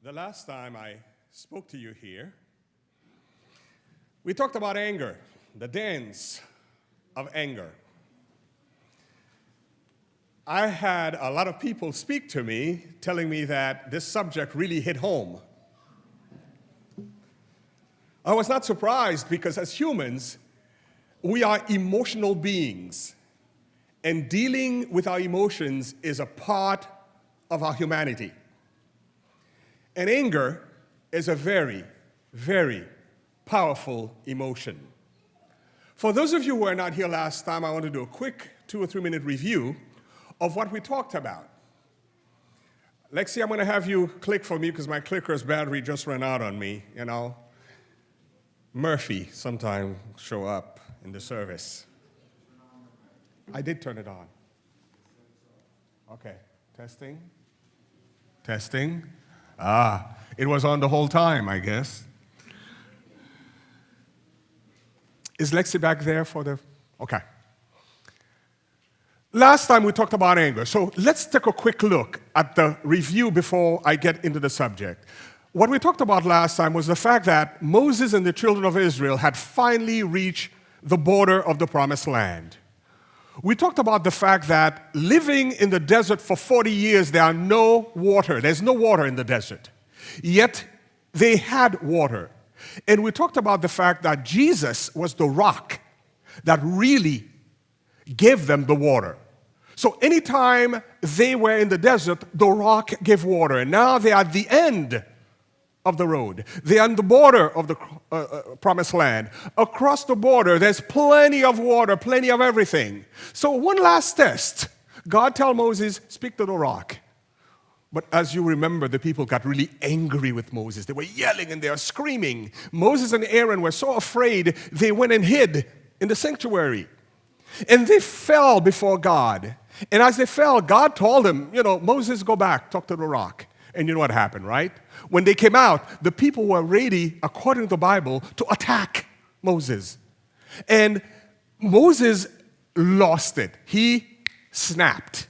The last time I spoke to you here, we talked about anger, the dance of anger. I had a lot of people speak to me telling me that this subject really hit home. I was not surprised because as humans, we are emotional beings, and dealing with our emotions is a part of our humanity. And anger is a very, very powerful emotion. For those of you who were not here last time, I want to do a quick 2 or 3 minute review of what we talked about. Lexi, I'm going to have you click for me because my clicker's battery just ran out on me, you know. Murphy sometime show up in the service. I did turn it on. Okay, testing. Testing. It was on the whole time, I guess. Is Lexi back there for the... Okay. Last time we talked about anger, so let's take a quick look at the review before I get into the subject. What we talked about last time was the fact that Moses and the children of Israel had finally reached the border of the promised land. We talked about the fact that living in the desert for 40 years, there's no water in the desert. Yet they had water. And we talked about the fact that Jesus was the rock that really gave them the water. So anytime they were in the desert, the rock gave water. And now they are at the end of the road. They are on the border of the promised land. Across the border, there's plenty of water, plenty of everything. So one last test. God told Moses, speak to the rock. But as you remember, the people got really angry with Moses. They were yelling and they were screaming. Moses and Aaron were so afraid, they went and hid in the sanctuary. And they fell before God. And as they fell, God told them, Moses, go back, talk to the rock. And you know what happened, right? When they came out, the people were ready, according to the Bible, to attack Moses. And Moses lost it. He snapped.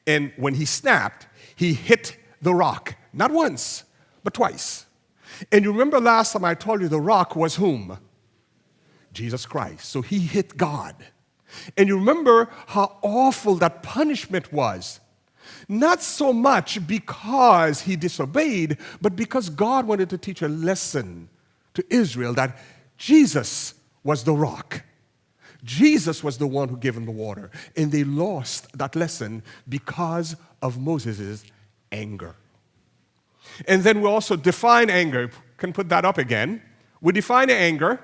And when he snapped, he hit the rock. Not once, but twice. And you remember last time I told you the rock was whom? Jesus Christ. So he hit God. And you remember how awful that punishment was. Not so much because he disobeyed, but because God wanted to teach a lesson to Israel that Jesus was the rock. Jesus was the one who gave them the water. And they lost that lesson because of Moses' anger. And then we also define anger. Can put that up again. We define anger.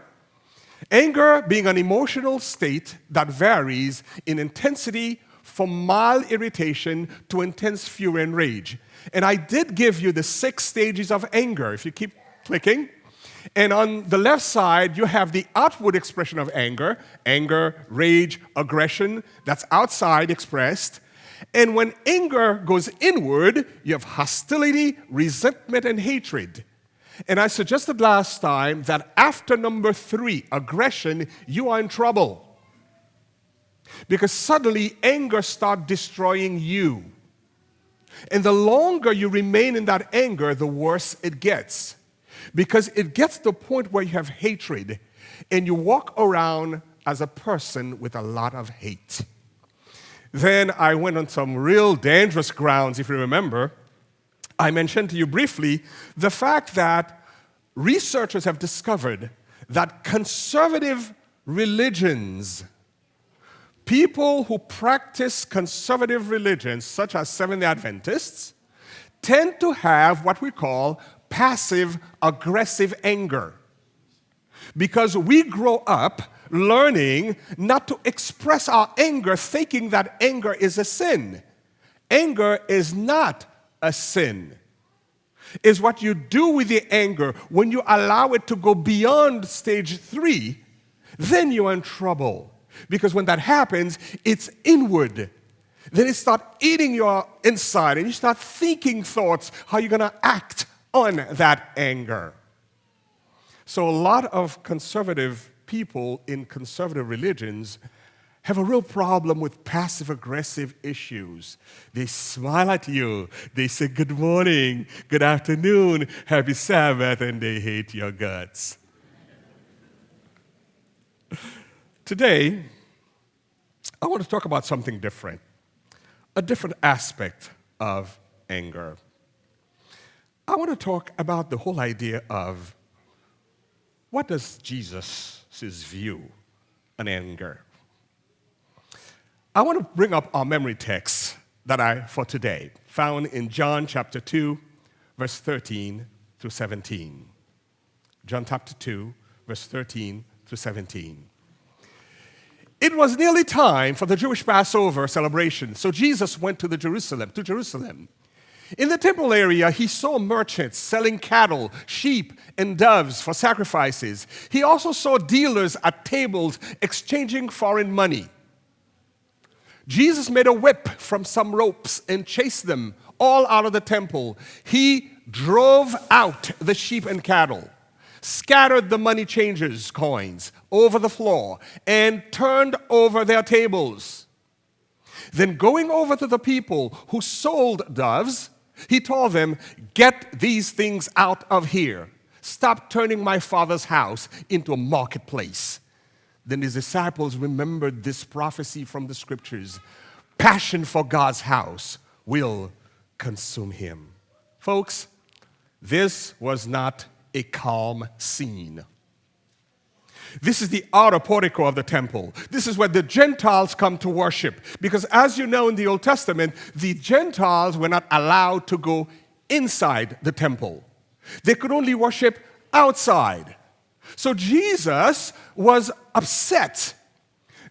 Anger being an emotional state that varies in intensity from mild irritation to intense fury and rage. And I did give you the 6 stages of anger, if you keep clicking. And on the left side, you have the outward expression of anger, rage, aggression, that's outside expressed. And when anger goes inward, you have hostility, resentment, and hatred. And I suggested last time that after number 3, aggression, you are in trouble. Because suddenly anger starts destroying you. And the longer you remain in that anger, the worse it gets. Because it gets to the point where you have hatred and you walk around as a person with a lot of hate. Then I went on some real dangerous grounds, if you remember. I mentioned to you briefly the fact that researchers have discovered that conservative religions, people who practice conservative religions, such as Seventh-day Adventists, tend to have what we call passive-aggressive anger. Because we grow up learning not to express our anger, thinking that anger is a sin. Anger is not a sin. It's what you do with the anger. When you allow it to go beyond stage 3, then you're in trouble. Because when that happens, it's inward. Then it starts eating your inside, and you start thinking thoughts, how you're going to act on that anger. So a lot of conservative people in conservative religions have a real problem with passive-aggressive issues. They smile at you. They say, good morning, good afternoon, happy Sabbath, and they hate your guts. Today, I want to talk about something different, a different aspect of anger. I want to talk about the whole idea of what does Jesus' view on anger? I want to bring up our memory text for today, found in John chapter 2, verse 13 through 17. John chapter 2, verse 13 through 17. It was nearly time for the Jewish Passover celebration, so Jesus went to Jerusalem. In the temple area, he saw merchants selling cattle, sheep, and doves for sacrifices. He also saw dealers at tables exchanging foreign money. Jesus made a whip from some ropes and chased them all out of the temple. He drove out the sheep and cattle, scattered the money changers' coins over the floor, and turned over their tables. Then going over to the people who sold doves, he told them, "Get these things out of here. Stop turning my Father's house into a marketplace." Then his disciples remembered this prophecy from the scriptures. Passion for God's house will consume him. Folks, this was not a calm scene. This is the outer portico of the temple. This is where the Gentiles come to worship. Because as you know in the Old Testament, the Gentiles were not allowed to go inside the temple. They could only worship outside. So Jesus was upset,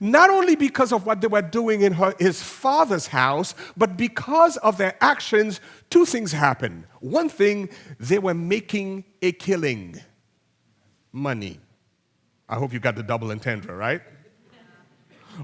not only because of what they were doing in his Father's house, but because of their actions. Two things happened. One thing, they were making a killing. Money. I hope you got the double entendre, right?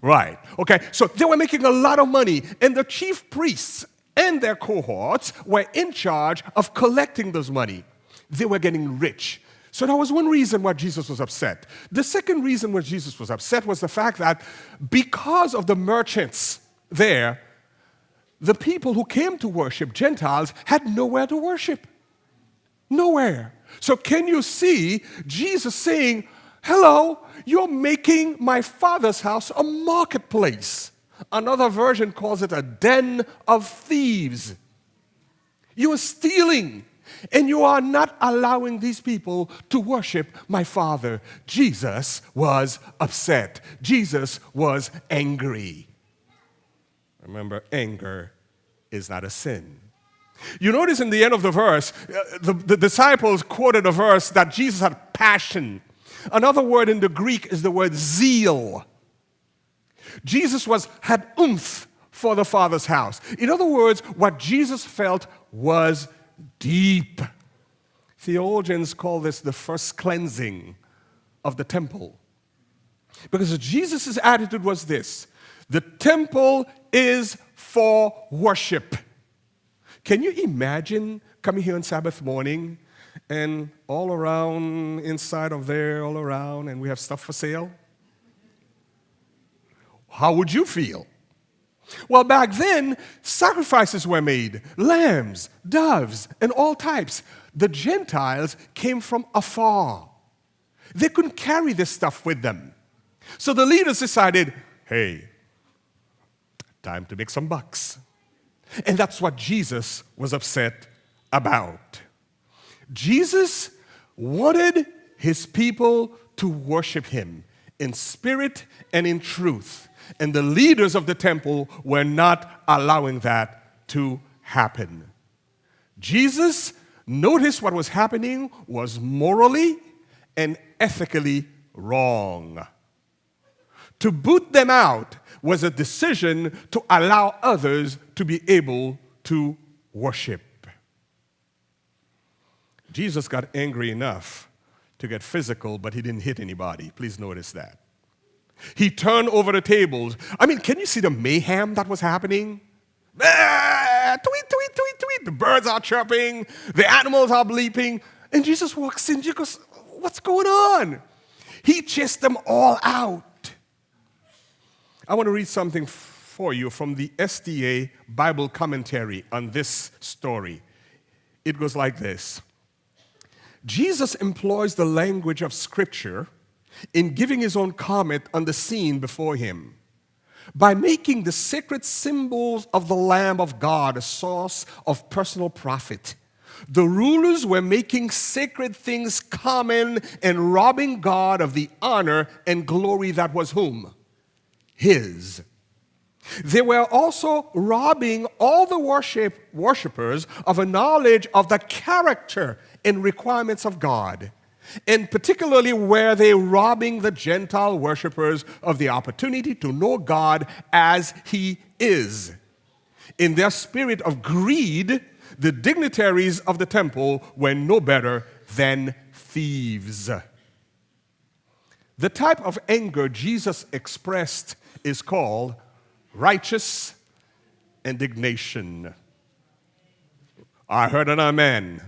Right. Okay, so they were making a lot of money, and the chief priests and their cohorts were in charge of collecting this money. They were getting rich. So that was one reason why Jesus was upset. The second reason why Jesus was upset was the fact that because of the merchants there, the people who came to worship, Gentiles, had nowhere to worship. Nowhere. So can you see Jesus saying, hello, you're making my Father's house a marketplace. Another version calls it a den of thieves. You are stealing. And you are not allowing these people to worship my Father. Jesus was upset. Jesus was angry. Remember, anger is not a sin. You notice in the end of the verse, the disciples quoted a verse that Jesus had passion. Another word in the Greek is the word zeal. Jesus had oomph for the Father's house. In other words, what Jesus felt was deep. Theologians call this the first cleansing of the temple. Because Jesus' attitude was this: the temple is for worship. Can you imagine coming here on Sabbath morning and all around, inside of there, all around, and we have stuff for sale? How would you feel? Well, back then, sacrifices were made, lambs, doves, and all types. The Gentiles came from afar. They couldn't carry this stuff with them. So the leaders decided, hey, time to make some bucks. And that's what Jesus was upset about. Jesus wanted his people to worship him in spirit and in truth. And the leaders of the temple were not allowing that to happen. Jesus noticed what was happening was morally and ethically wrong. To boot them out was a decision to allow others to be able to worship. Jesus got angry enough to get physical, but he didn't hit anybody. Please notice that. He turned over the tables. I mean, can you see the mayhem that was happening? Tweet, tweet, tweet, tweet. The birds are chirping. The animals are bleeping. And Jesus walks in. He goes, what's going on? He chased them all out. I want to read something for you from the SDA Bible commentary on this story. It goes like this. Jesus employs the language of Scripture in giving his own comment on the scene before him. By making the sacred symbols of the Lamb of God a source of personal profit, the rulers were making sacred things common and robbing God of the honor and glory that was whom? His. They were also robbing all the worshipers of a knowledge of the character and requirements of God. And particularly were they robbing the Gentile worshipers of the opportunity to know God as He is. In their spirit of greed, the dignitaries of the temple were no better than thieves. The type of anger Jesus expressed is called righteous indignation. I heard an amen.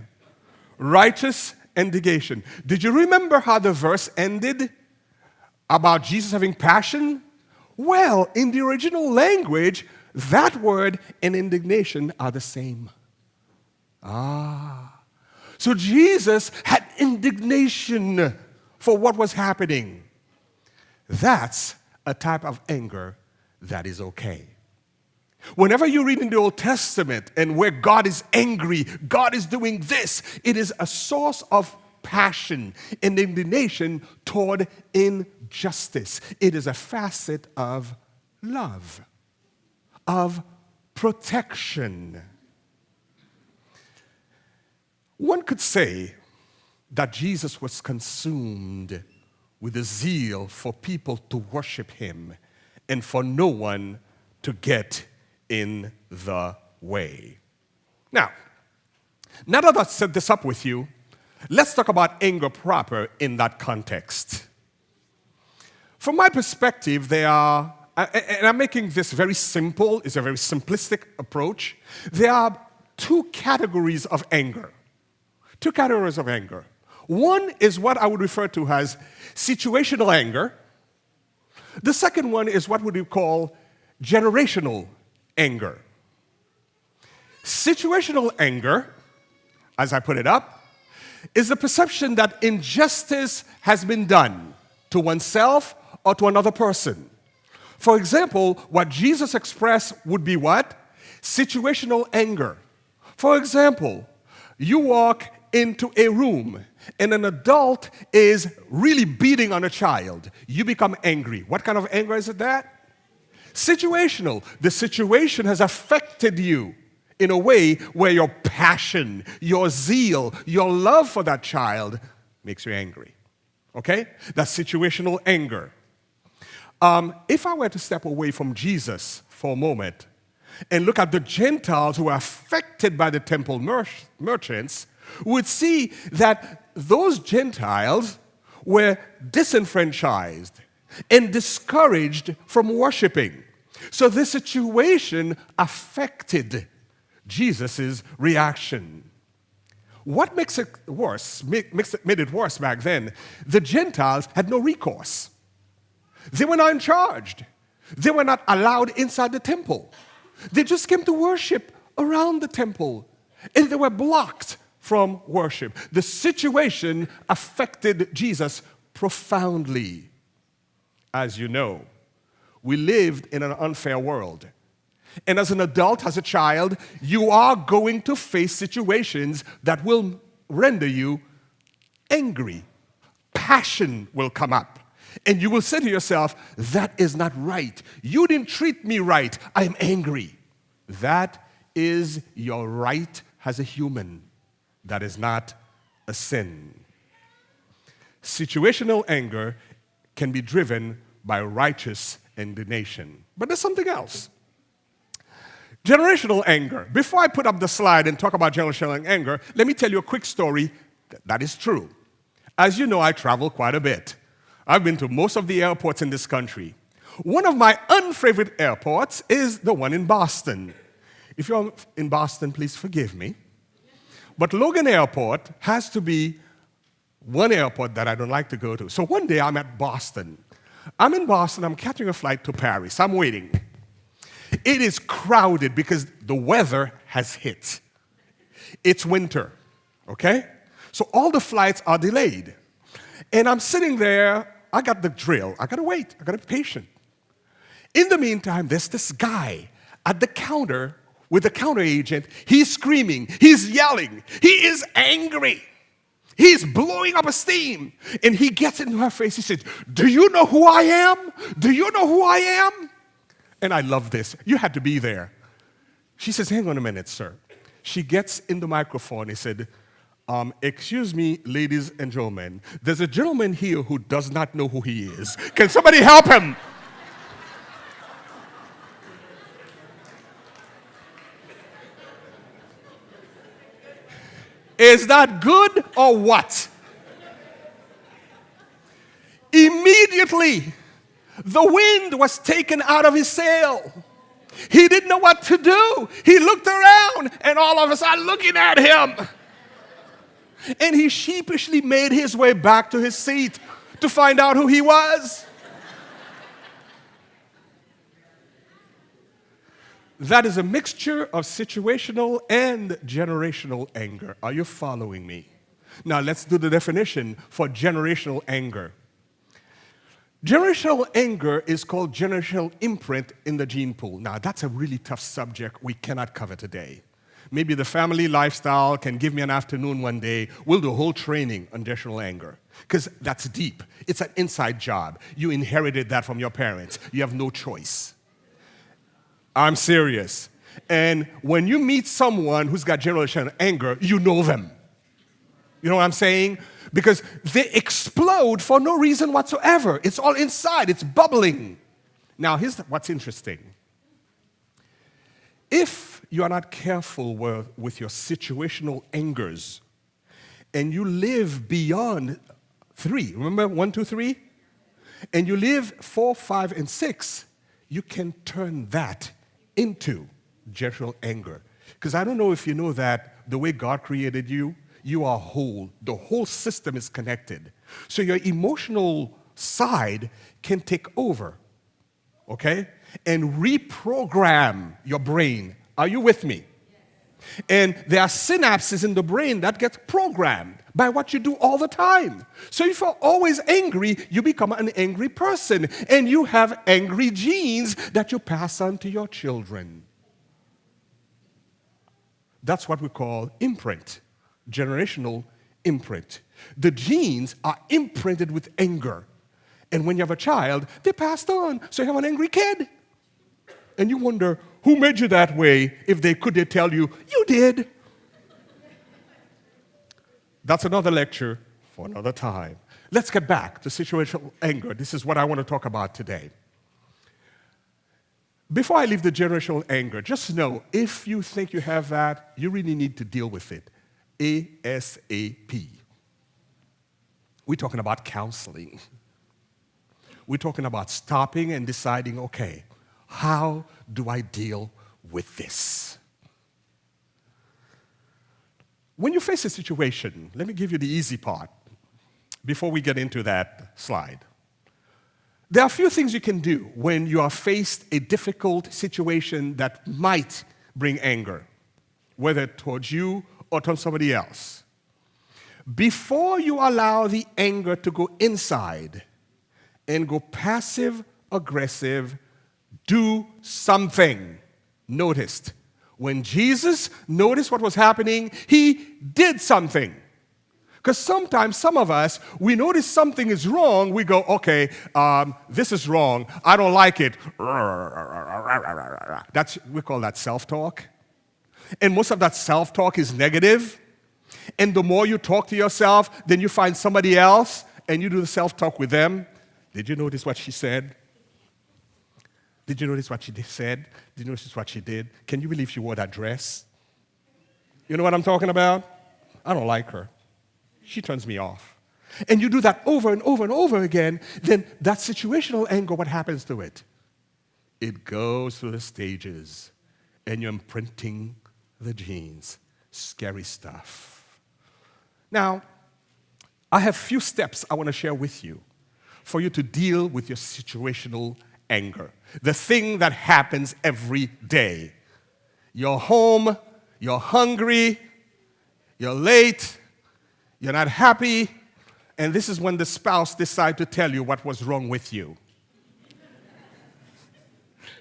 Righteous indignation. Did you remember how the verse ended about Jesus having passion? Well, in the original language, that word and indignation are the same. So Jesus had indignation for what was happening. That's a type of anger that is okay. Whenever you read in the Old Testament and where God is angry, God is doing this, it is a source of passion and indignation toward injustice. It is a facet of love, of protection. One could say that Jesus was consumed with a zeal for people to worship him and for no one to get in the way. Now that I've set this up with you, let's talk about anger proper in that context. From my perspective, there are, and I'm making this very simple, it's a very simplistic approach. There are two categories of anger. Two categories of anger. One is what I would refer to as situational anger. The second one is what would you call generational anger. Situational anger, as I put it up, is the perception that injustice has been done to oneself or to another person. For example, what Jesus expressed would be what? Situational anger. For example, you walk into a room and an adult is really beating on a child. You become angry. What kind of anger is it that? Situational. The situation has affected you in a way where your passion, your zeal, your love for that child makes you angry. Okay? That's situational anger. If I were to step away from Jesus for a moment and look at the Gentiles who are affected by the temple merchants, we would see that those Gentiles were disenfranchised and discouraged from worshiping. So this situation affected Jesus' reaction. What makes it worse, made it worse back then, the Gentiles had no recourse. They were not charged. They were not allowed inside the temple. They just came to worship around the temple, and they were blocked from worship. The situation affected Jesus profoundly. As you know, we lived in an unfair world. And as an adult, as a child, you are going to face situations that will render you angry. Passion will come up. And you will say to yourself, that is not right. You didn't treat me right. I am angry. That is your right as a human. That is not a sin. Situational anger can be driven by righteous indignation. But there's something else. Generational anger. Before I put up the slide and talk about generational anger, let me tell you a quick story that is true. As you know, I travel quite a bit. I've been to most of the airports in this country. One of my unfavorite airports is the one in Boston. If you're in Boston, please forgive me. But Logan Airport has to be one airport that I don't like to go to. So one day I'm at Boston. I'm in Boston, I'm catching a flight to Paris, I'm waiting. It is crowded because the weather has hit. It's winter, okay? So all the flights are delayed. And I'm sitting there, I got the drill. I gotta wait, I gotta be patient. In the meantime, there's this guy at the counter with the counter agent. He's screaming, he's yelling, he is angry. He's blowing up a steam. And he gets into her face, he says, "Do you know who I am? Do you know who I am?" And I love this. You had to be there. She says, "Hang on a minute, sir." She gets in the microphone. He said, "Excuse me, ladies and gentlemen, there's a gentleman here who does not know who he is. Can somebody help him?" Is that good or what? Immediately, the wind was taken out of his sail. He didn't know what to do. He looked around, and all of us are looking at him. And he sheepishly made his way back to his seat to find out who he was. That is a mixture of situational and generational anger. Are you following me? Now let's do the definition for generational anger. Generational anger is called generational imprint in the gene pool. Now that's a really tough subject we cannot cover today. Maybe the family lifestyle can give me an afternoon one day. We'll do a whole training on generational anger because that's deep. It's an inside job. You inherited that from your parents. You have no choice. I'm serious. And when you meet someone who's got generational anger, you know them. You know what I'm saying? Because they explode for no reason whatsoever. It's all inside. It's bubbling. Now, here's what's interesting. If you are not careful with your situational angers and you live beyond 3, remember 1, 2, 3? And you live 4, 5, and 6, you can turn that into generational anger. Because I don't know if you know that the way God created you, you are whole. The whole system is connected. So your emotional side can take over, okay? And reprogram your brain. Are you with me? And there are synapses in the brain that get programmed by what you do all the time. So if you're always angry, you become an angry person. And you have angry genes that you pass on to your children. That's what we call imprint, generational imprint. The genes are imprinted with anger. And when you have a child, they passed on. So you have an angry kid. And you wonder, who made you that way? If they could, they tell you, you did. That's another lecture for another time. Let's get back to situational anger. This is what I want to talk about today. Before I leave the generational anger, just know, if you think you have that, you really need to deal with it ASAP. We're talking about counseling. We're talking about stopping and deciding, okay, how do I deal with this? When you face a situation, let me give you the easy part before we get into that slide. There are a few things you can do when you are faced a difficult situation that might bring anger, whether towards you or towards somebody else. Before you allow the anger to go inside and go passive-aggressive, do something. Noticed. When Jesus noticed what was happening, he did something. Because sometimes, some of us, we notice something is wrong, we go, okay, this is wrong, I don't like it. We call that self-talk. And most of that self-talk is negative. And the more you talk to yourself, then you find somebody else, and you do the self-talk with them. Did you notice what she said? Did you notice what she said? Did you notice what she did? Can you believe she wore that dress? You know what I'm talking about? I don't like her. She turns me off. And you do that over and over and over again, then that situational anger, what happens to it? It goes through the stages, and you're imprinting the genes. Scary stuff. Now, I have a few steps I want to share with you for you to deal with your situational anger. The thing that happens every day. You're home, you're hungry, you're late, you're not happy, and this is when the spouse decides to tell you what was wrong with you.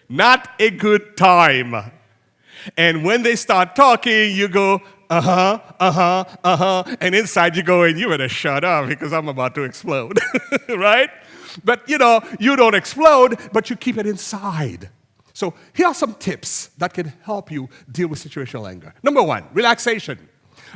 Not a good time. And when they start talking, you go, and inside you go, and you better shut up because I'm about to explode, right? But you don't explode, but you keep it inside. So here are some tips that can help you deal with situational anger. Number 1, relaxation.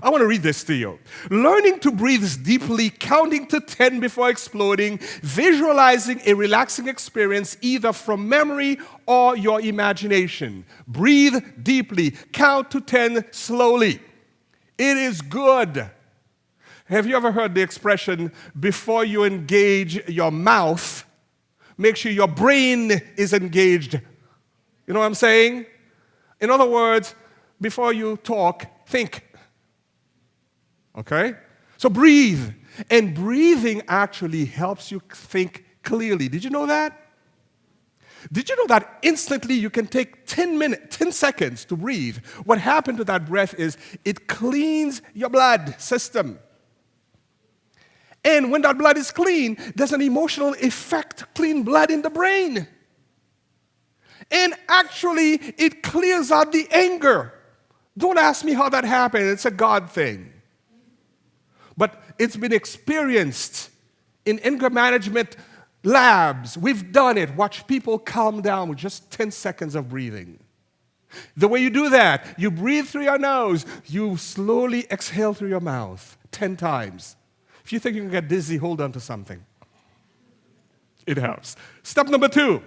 I want to read this to you. Learning to breathe deeply, counting to 10 before exploding, visualizing a relaxing experience either from memory or your imagination. Breathe deeply, count to 10 slowly. It is good. Have you ever heard the expression, before you engage your mouth, make sure your brain is engaged? You know what I'm saying? In other words, before you talk, think. Okay? So breathe. And breathing actually helps you think clearly. Did you know that? Did you know that instantly you can take 10 seconds to breathe? What happened to that breath is it cleans your blood system. And when that blood is clean, there's an emotional effect, clean blood in the brain. And actually, it clears out the anger. Don't ask me how that happened. It's a God thing. But it's been experienced in anger management labs. We've done it. Watch people calm down with just 10 seconds of breathing. The way you do that, you breathe through your nose. You slowly exhale through your mouth 10 times. If you think you can get dizzy, hold on to something. It helps. Step number 2,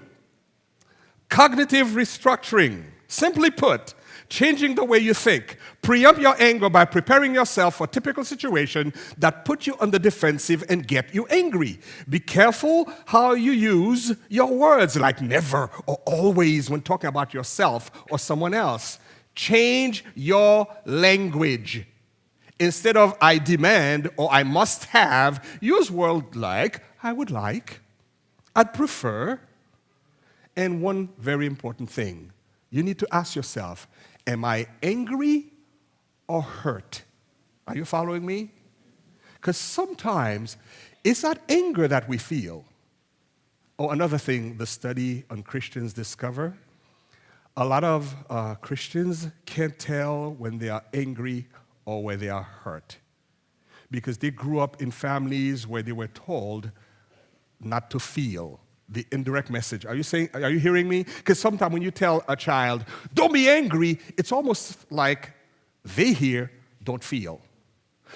cognitive restructuring. Simply put, changing the way you think. Preempt your anger by preparing yourself for a typical situation that put you on the defensive and get you angry. Be careful how you use your words, like never or always when talking about yourself or someone else. Change your language. Instead of I demand or I must have, use words like I would like, I'd prefer. And one very important thing, you need to ask yourself, am I angry or hurt? Are you following me? Because sometimes it's not anger that we feel. Oh, another thing the study on Christians discover, a lot of Christians can't tell when they are angry or when they are hurt because they grew up in families where they were told not to feel. The indirect message. Are you hearing me? Because sometimes when you tell a child, don't be angry, it's almost like they hear, don't feel.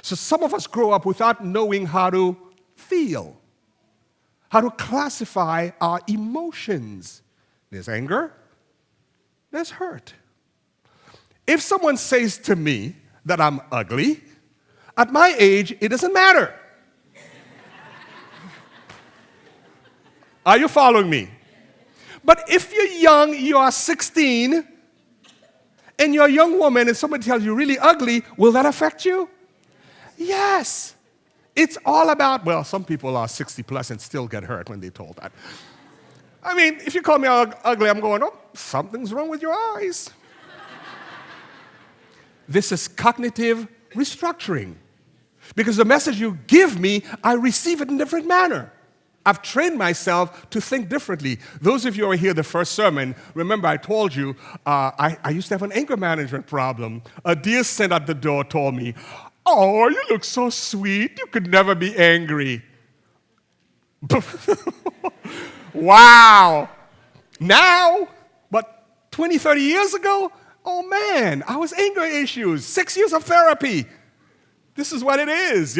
So some of us grow up without knowing how to feel, how to classify our emotions. There's anger, there's hurt. If someone says to me that I'm ugly, at my age, it doesn't matter. Are you following me? But if you're young, you are 16, and you're a young woman, and somebody tells you really ugly, will that affect you? Yes. It's all about, well, some people are 60 plus and still get hurt when they're told that. I mean, if you call me ugly, I'm going, oh, something's wrong with your eyes. This is cognitive restructuring. Because the message you give me, I receive it in a different manner. I've trained myself to think differently. Those of you who were here the first sermon, remember I told you I used to have an anger management problem. A dear saint at the door told me, oh, you look so sweet. You could never be angry. Wow. Now, but 20, 30 years ago, oh man, I was anger issues. 6 years of therapy. This is what it is,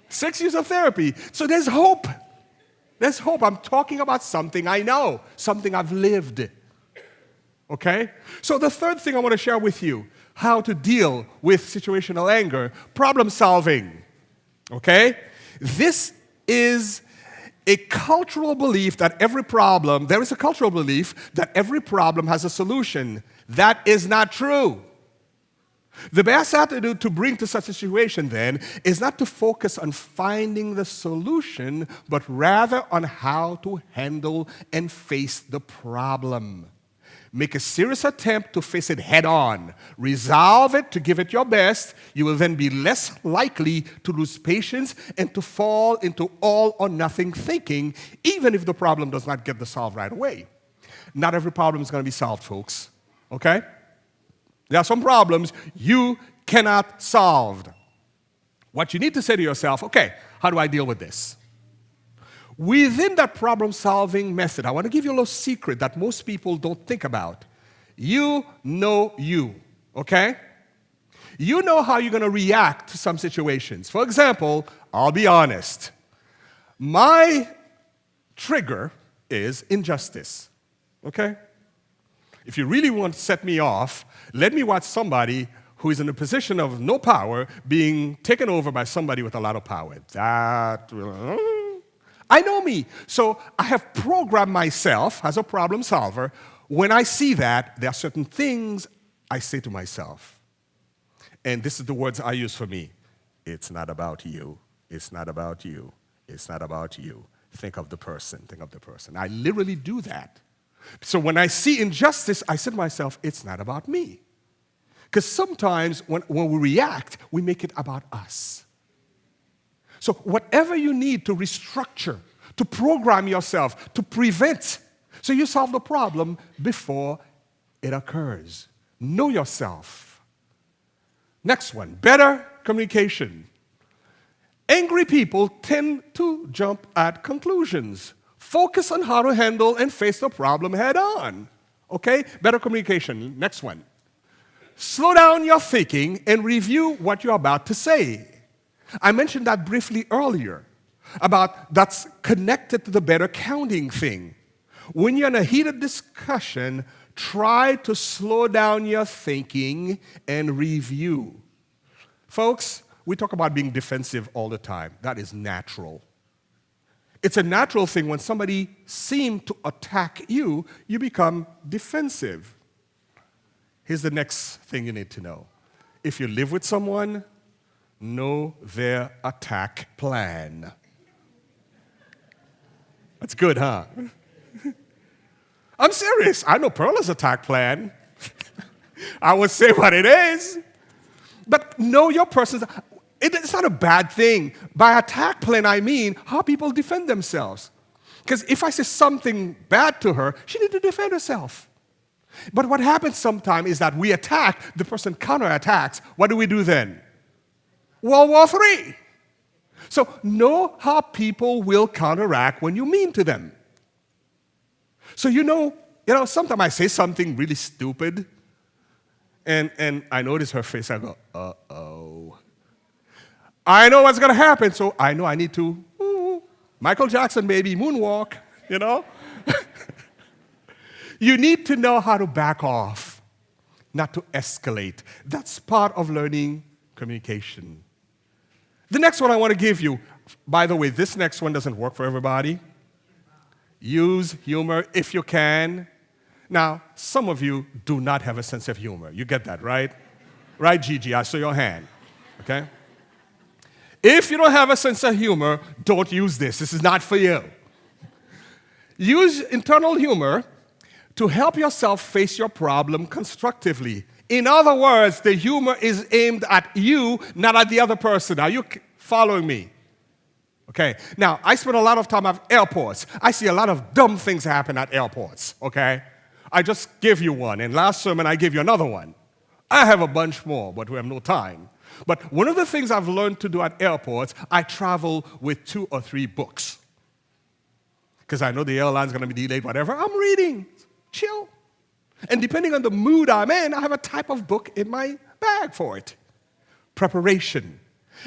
6 years of therapy. So there's hope. There's hope. I'm talking about something I know, something I've lived. Okay? So the third thing I want to share with you, how to deal with situational anger, problem solving. Okay? This is a cultural belief that there is a cultural belief that every problem has a solution. That is not true. The best attitude to bring to such a situation, then, is not to focus on finding the solution, but rather on how to handle and face the problem. Make a serious attempt to face it head on. Resolve it to give it your best. You will then be less likely to lose patience and to fall into all or nothing thinking, even if the problem does not get solved right away. Not every problem is going to be solved, folks. Okay? There are some problems you cannot solve. What you need to say to yourself, okay, how do I deal with this? Within that problem-solving method, I want to give you a little secret that most people don't think about. You know you, okay? You know how you're going to react to some situations. For example, I'll be honest. My trigger is injustice, okay? If you really want to set me off, let me watch somebody who is in a position of no power being taken over by somebody with a lot of power. That will... I know me. So I have programmed myself as a problem solver. When I see that, there are certain things I say to myself. And this is the words I use for me. It's not about you. It's not about you. It's not about you. Think of the person. Think of the person. I literally do that. So when I see injustice, I say to myself, it's not about me. Because sometimes when we react, we make it about us. So whatever you need to restructure, to program yourself, to prevent, so you solve the problem before it occurs. Know yourself. Next one, better communication. Angry people tend to jump at conclusions. Focus on how to handle and face the problem head on. Okay? Better communication. Next one. Slow down your thinking and review what you're about to say. I mentioned that briefly earlier, about that's connected to the better counting thing. When you're in a heated discussion, try to slow down your thinking and review. Folks, we talk about being defensive all the time. That is natural. It's a natural thing when somebody seems to attack you, you become defensive. Here's the next thing you need to know. If you live with someone, know their attack plan. That's good, huh? I'm serious. I know Perla's attack plan. I would say what it is. But know your person's... It's not a bad thing. By attack plan, I mean how people defend themselves. Because if I say something bad to her, she needs to defend herself. But what happens sometimes is that we attack, the person counterattacks. What do we do then? World War III. So know how people will counteract when you mean to them. So you know, sometimes I say something really stupid, and I notice her face, I go, uh-oh. I know what's going to happen, so I know I need to, Michael Jackson, maybe, moonwalk, You need to know how to back off, not to escalate. That's part of learning communication. The next one I want to give you, by the way, this next one doesn't work for everybody. Use humor if you can. Now, some of you do not have a sense of humor. You get that, right? Right, Gigi? I saw your hand. Okay? If you don't have a sense of humor, don't use this. This is not for you. Use internal humor to help yourself face your problem constructively. In other words, the humor is aimed at you, not at the other person. Are you following me? Okay. Now, I spend a lot of time at airports. I see a lot of dumb things happen at airports, okay? I just gave you one, and last sermon I gave you another one. I have a bunch more, but we have no time. But one of the things I've learned to do at airports, I travel with 2 or 3 books. Because I know the airline's going to be delayed, whatever. I'm reading. Chill. And depending on the mood I'm in, I have a type of book in my bag for it. Preparation.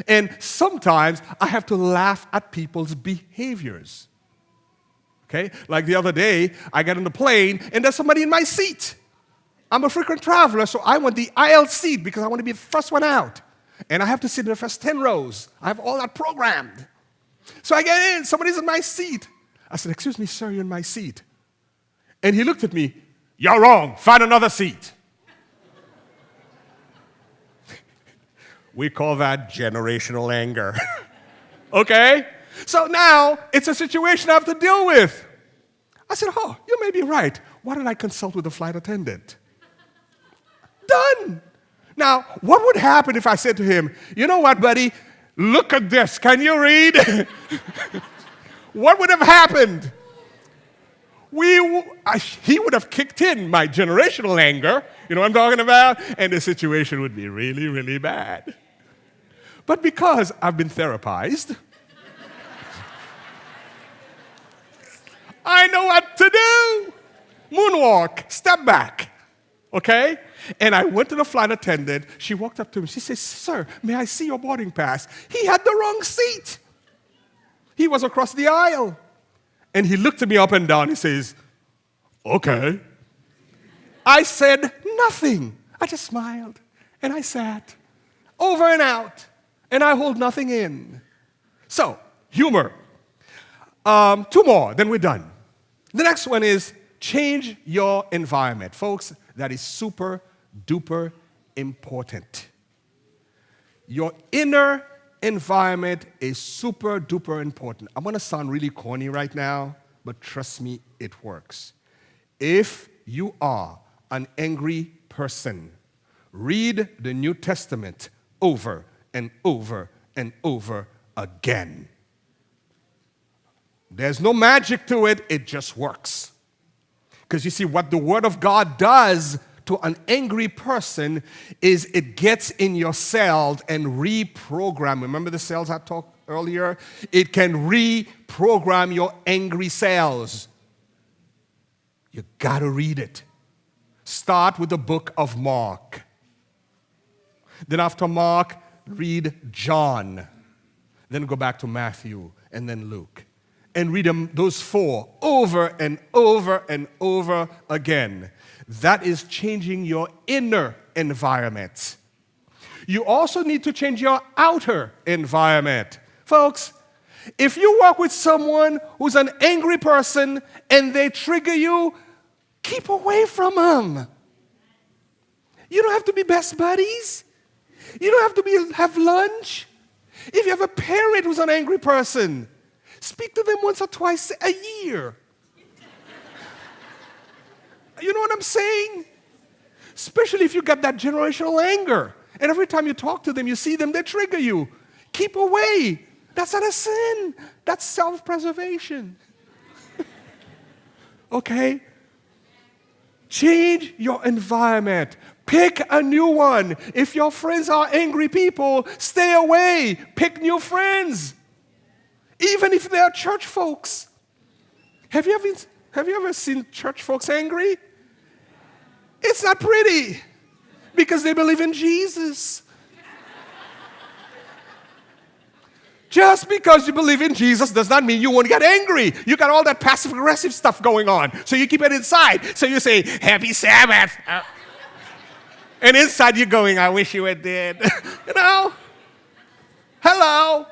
And sometimes I have to laugh at people's behaviors. Okay? Like the other day, I get on the plane, and there's somebody in my seat. I'm a frequent traveler, so I want the aisle seat because I want to be the first one out. And I have to sit in the first 10 rows. I have all that programmed. So I get in, somebody's in my seat. I said, "Excuse me, sir, you're in my seat." And he looked at me, "You're wrong, find another seat." We call that generational anger. Okay? So now it's a situation I have to deal with. I said, oh, you may be right. Why don't I consult with the flight attendant? Done. Now, what would happen if I said to him, you know what, buddy? Look at this. Can you read? What would have happened? He would have kicked in my generational anger, you know what I'm talking about? And the situation would be really, really bad. But because I've been therapized, I know what to do. Moonwalk, step back, okay? And I went to the flight attendant. She walked up to me. She says, sir, may I see your boarding pass? He had the wrong seat. He was across the aisle. And he looked at me up and down. He says, okay. I said nothing. I just smiled. And I sat over and out. And I hold nothing in. So, humor. 2 more, then we're done. The next one is change your environment. Folks, that is super duper important. Your inner environment is super duper important. I'm going to sound really corny right now, but trust me, it works. If you are an angry person, read the New Testament over and over and over again. There's no magic to it, it just works. Because you see, what the Word of God does to an angry person is it gets in your cells and reprogram. Remember the cells I talked earlier? It can reprogram your angry cells. You gotta read it. Start with the book of Mark. Then after Mark, read John. Then go back to Matthew and then Luke. And read them, those 4, over and over and over again. That is changing your inner environment. You also need to change your outer environment. Folks, if you work with someone who's an angry person and they trigger you, keep away from them. You don't have to be best buddies. You don't have to have lunch. If you have a parent who's an angry person, speak to them once or twice a year. You know what I'm saying? Especially if you got that generational anger. And every time you talk to them, you see them, they trigger you. Keep away. That's not a sin. That's self-preservation. Okay? Change your environment. Pick a new one. If your friends are angry people, stay away. Pick new friends. Even if they are church folks. Have you ever seen church folks angry? It's not pretty because they believe in Jesus. Just because you believe in Jesus does not mean you won't get angry. You got all that passive-aggressive stuff going on, so you keep it inside. So you say, Happy Sabbath. And inside you're going, I wish you were dead. You know? Hello.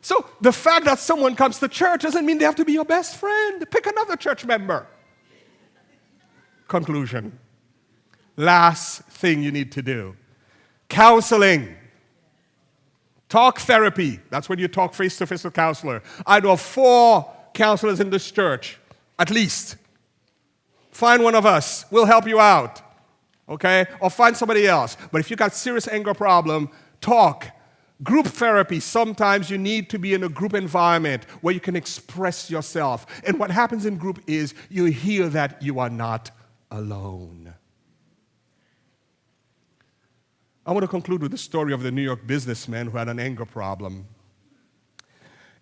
So the fact that someone comes to church doesn't mean they have to be your best friend. Pick another church member. Conclusion. Last thing you need to do. Counseling. Talk therapy. That's when you talk face-to-face with a counselor. I know 4 counselors in this church, at least. Find one of us. We'll help you out. Okay? Or find somebody else. But if you got serious anger problem, talk. Group therapy, sometimes you need to be in a group environment where you can express yourself. And what happens in group is you hear that you are not alone. I want to conclude with the story of the New York businessman who had an anger problem.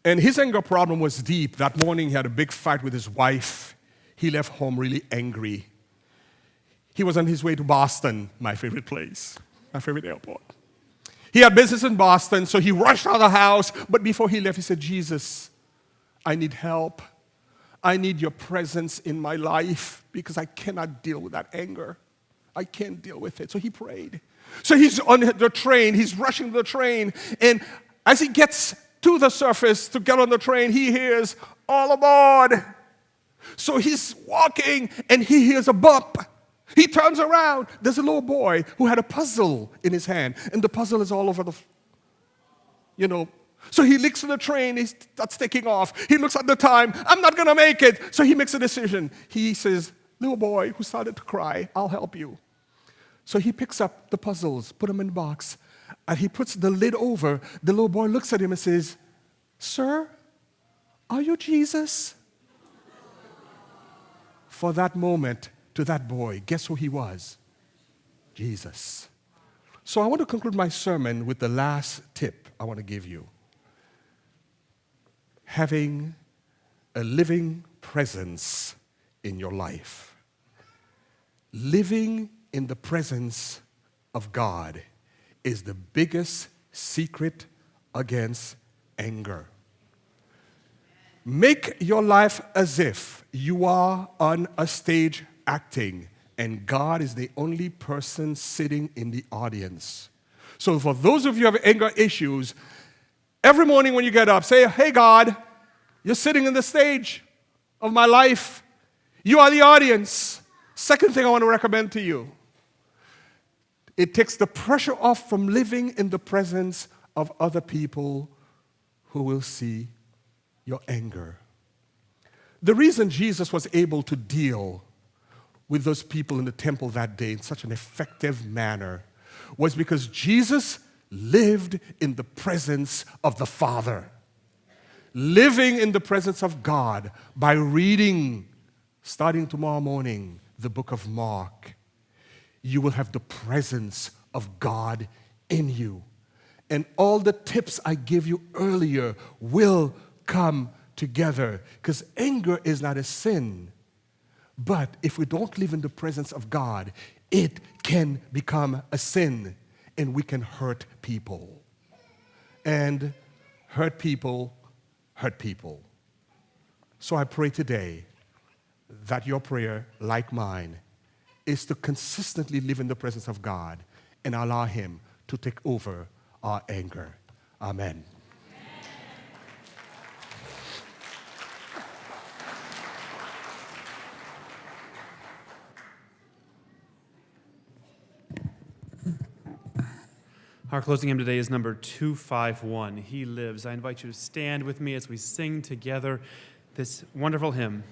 And his anger problem was deep. That morning he had a big fight with his wife. He left home really angry. He was on his way to Boston, my favorite place, my favorite airport. He had business in Boston, so he rushed out of the house. But before he left, he said, Jesus, I need help. I need your presence in my life because I cannot deal with that anger. I can't deal with it. So he prayed. So he's on the train. He's rushing to the train. And as he gets to the surface to get on the train, he hears, all aboard. So he's walking, and he hears a bump. He turns around. There's a little boy who had a puzzle in his hand, and the puzzle is all over So he looks at the train, he starts taking off. He looks at the time, I'm not going to make it. So he makes a decision. He says, little boy who started to cry, I'll help you. So he picks up the puzzles, put them in the box, and he puts the lid over. The little boy looks at him and says, sir, are you Jesus? For that moment, to that boy, guess who he was? Jesus. So I want to conclude my sermon with the last tip I want to give you. Having a living presence in your life. Living in the presence of God is the biggest secret against anger. Make your life as if you are on a stage acting, and God is the only person sitting in the audience. So for those of you who have anger issues, every morning when you get up, say, hey God, you're sitting in the stage of my life. You are the audience. Second thing I want to recommend to you, it takes the pressure off from living in the presence of other people who will see your anger. The reason Jesus was able to deal with those people in the temple that day in such an effective manner was because Jesus lived in the presence of the Father. Living in the presence of God by reading, starting tomorrow morning, the book of Mark, you will have the presence of God in you. And all the tips I gave you earlier will come together, because anger is not a sin. But if we don't live in the presence of God, it can become a sin, and we can hurt people. And hurt people hurt people. So I pray today that your prayer, like mine, is to consistently live in the presence of God and allow Him to take over our anger. Amen. Our closing hymn today is number 251, He Lives. I invite you to stand with me as we sing together this wonderful hymn.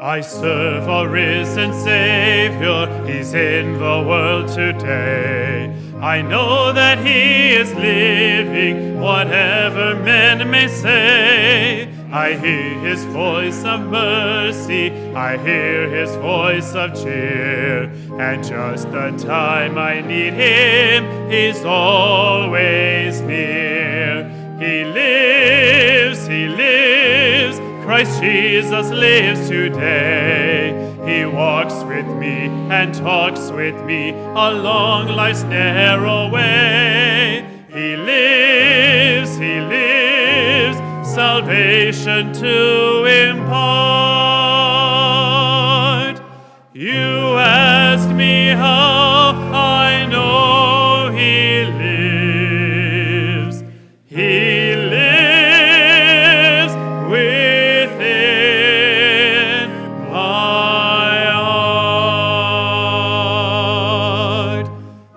I serve a risen Savior, He's in the world today. I know that He is living, whatever men may say. I hear His voice of mercy, I hear His voice of cheer, and just the time I need Him, He's always near. He lives, He lives, Christ Jesus lives today. He walks with me and talks with me along life's narrow way. He lives, salvation to impart. You ask me how I know He lives. He lives within my heart.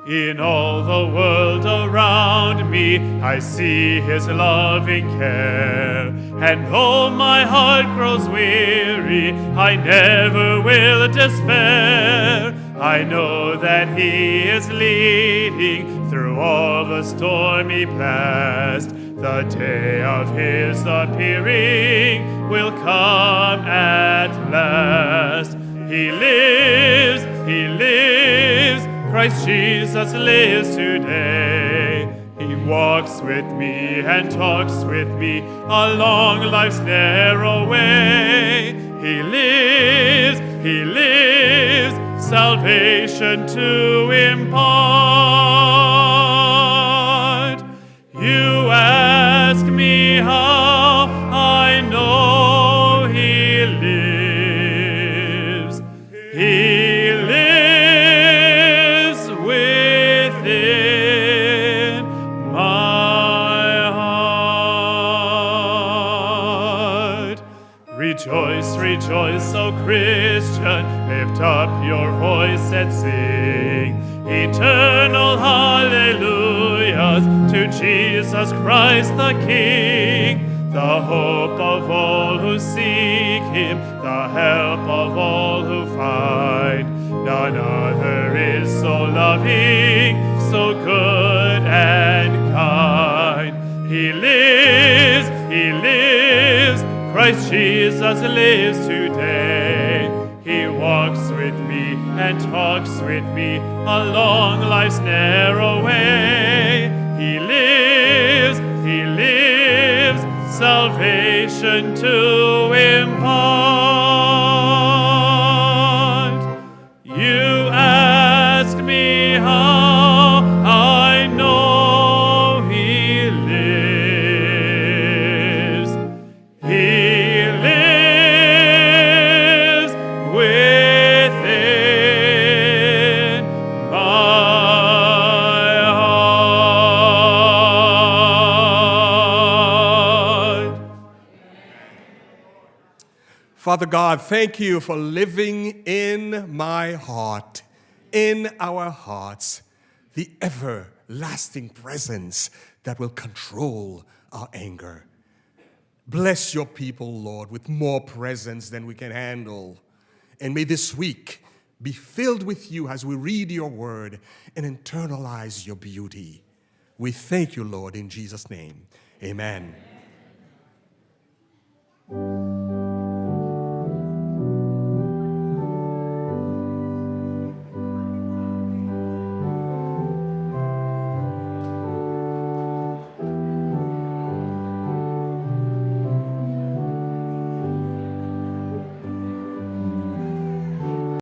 In all the world around me, I see His loving care. And though my heart grows weary, I never will despair. I know that He is leading through all the stormy blast. The day of His appearing will come at last. He lives, Christ Jesus lives today. He walks with me and talks with me along life's narrow way. He lives, salvation to impart. You ask me how I know He lives. rejoice, O Christian, lift up your voice and sing eternal hallelujahs to Jesus Christ the King, the hope of all who seek him, the help of all who find. None other is so loving, so good and kind. He lives, Christ Jesus lives today. He walks with me and talks with me along life's narrow way. He lives, salvation to impart. You ask me how I know he lives. He lives within my heart. Father God, thank you for living in my heart, in our hearts, the everlasting presence that will control our anger. Bless your people, Lord, with more presence than we can handle. And may this week be filled with you as we read your word and internalize your beauty. We thank you, Lord, in Jesus' name. Amen.